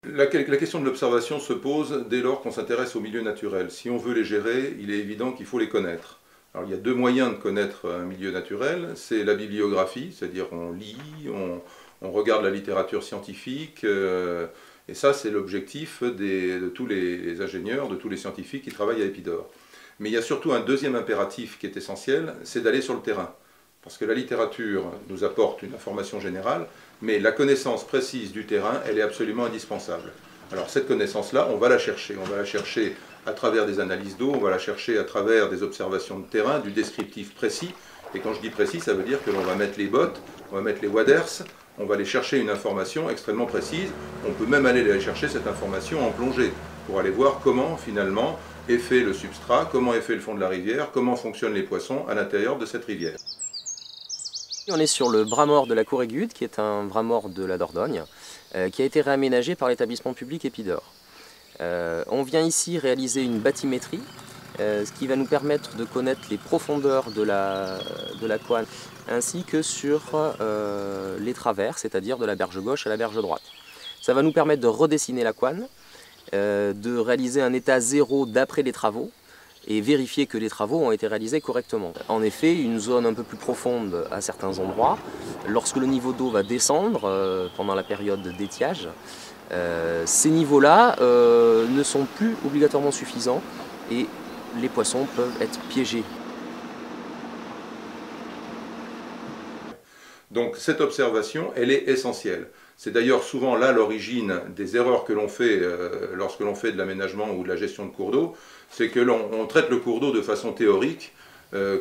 La question de l'observation se pose dès lors qu'on s'intéresse aux milieux naturels. Si on veut les gérer, il est évident qu'il faut les connaître. Alors il y a deux moyens de connaître un milieu naturel, c'est la bibliographie, c'est-à-dire on lit, on regarde la littérature scientifique, et ça c'est l'objectif de tous les ingénieurs, de tous les scientifiques qui travaillent à Épidore. Mais il y a surtout un deuxième impératif qui est essentiel, c'est d'aller sur le terrain. Parce que la littérature nous apporte une information générale, mais la connaissance précise du terrain, elle est absolument indispensable. Alors cette connaissance-là, on va la chercher. On va la chercher à travers des analyses d'eau, on va la chercher à travers des observations de terrain, du descriptif précis. Et quand je dis précis, ça veut dire que l'on va mettre les bottes, on va mettre les waders, on va aller chercher une information extrêmement précise. On peut même aller chercher cette information en plongée, pour aller voir comment finalement est fait le substrat, comment est fait le fond de la rivière, comment fonctionnent les poissons à l'intérieur de cette rivière. On est sur le bras mort de la Cour Aigude, qui est un bras mort de la Dordogne, qui a été réaménagé par l'établissement public Épidore. On vient ici réaliser une bathymétrie, ce qui va nous permettre de connaître les profondeurs de la Couanne, ainsi que sur les travers, c'est-à-dire de la berge gauche à la berge droite. Ça va nous permettre de redessiner la Couanne, de réaliser un état zéro d'après les travaux, et vérifier que les travaux ont été réalisés correctement. En effet, une zone un peu plus profonde à certains endroits, lorsque le niveau d'eau va descendre pendant la période d'étiage, ces niveaux-là ne sont plus obligatoirement suffisants et les poissons peuvent être piégés. Donc cette observation, elle est essentielle. C'est d'ailleurs souvent là l'origine des erreurs que l'on fait lorsque l'on fait de l'aménagement ou de la gestion de cours d'eau, c'est que l'on traite le cours d'eau de façon théorique,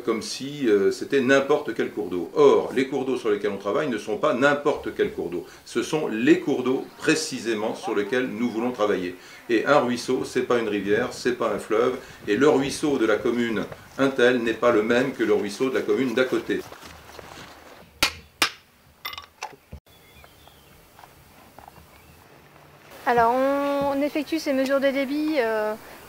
comme si c'était n'importe quel cours d'eau. Or, les cours d'eau sur lesquels on travaille ne sont pas n'importe quel cours d'eau. Ce sont les cours d'eau précisément sur lesquels nous voulons travailler. Et un ruisseau, c'est pas une rivière, c'est pas un fleuve, et le ruisseau de la commune un tel n'est pas le même que le ruisseau de la commune d'à côté. Alors on effectue ces mesures de débit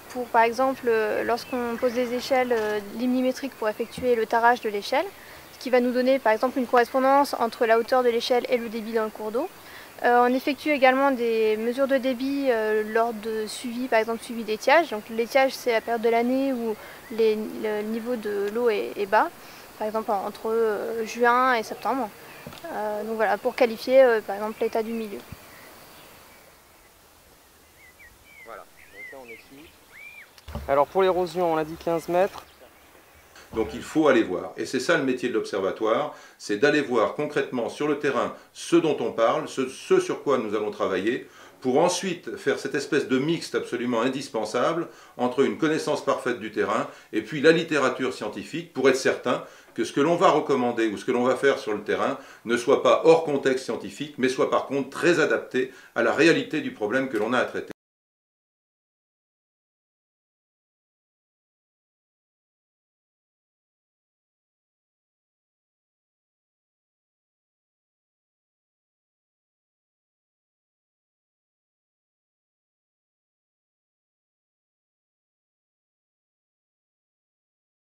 pour par exemple lorsqu'on pose des échelles limnimétriques pour effectuer le tarage de l'échelle, ce qui va nous donner par exemple une correspondance entre la hauteur de l'échelle et le débit dans le cours d'eau. On effectue également des mesures de débit lors de suivi, par exemple suivi d'étiage. Donc l'étiage c'est la période de l'année où le niveau de l'eau est bas, par exemple entre juin et septembre. Donc voilà, pour qualifier par exemple l'état du milieu. Voilà, donc là on est dessus. Alors pour l'érosion, on a dit 15 mètres. Donc il faut aller voir. Et c'est ça le métier de l'observatoire, c'est d'aller voir concrètement sur le terrain ce dont on parle, ce sur quoi nous allons travailler, pour ensuite faire cette espèce de mixte absolument indispensable entre une connaissance parfaite du terrain et puis la littérature scientifique, pour être certain que ce que l'on va recommander ou ce que l'on va faire sur le terrain ne soit pas hors contexte scientifique, mais soit par contre très adapté à la réalité du problème que l'on a à traiter.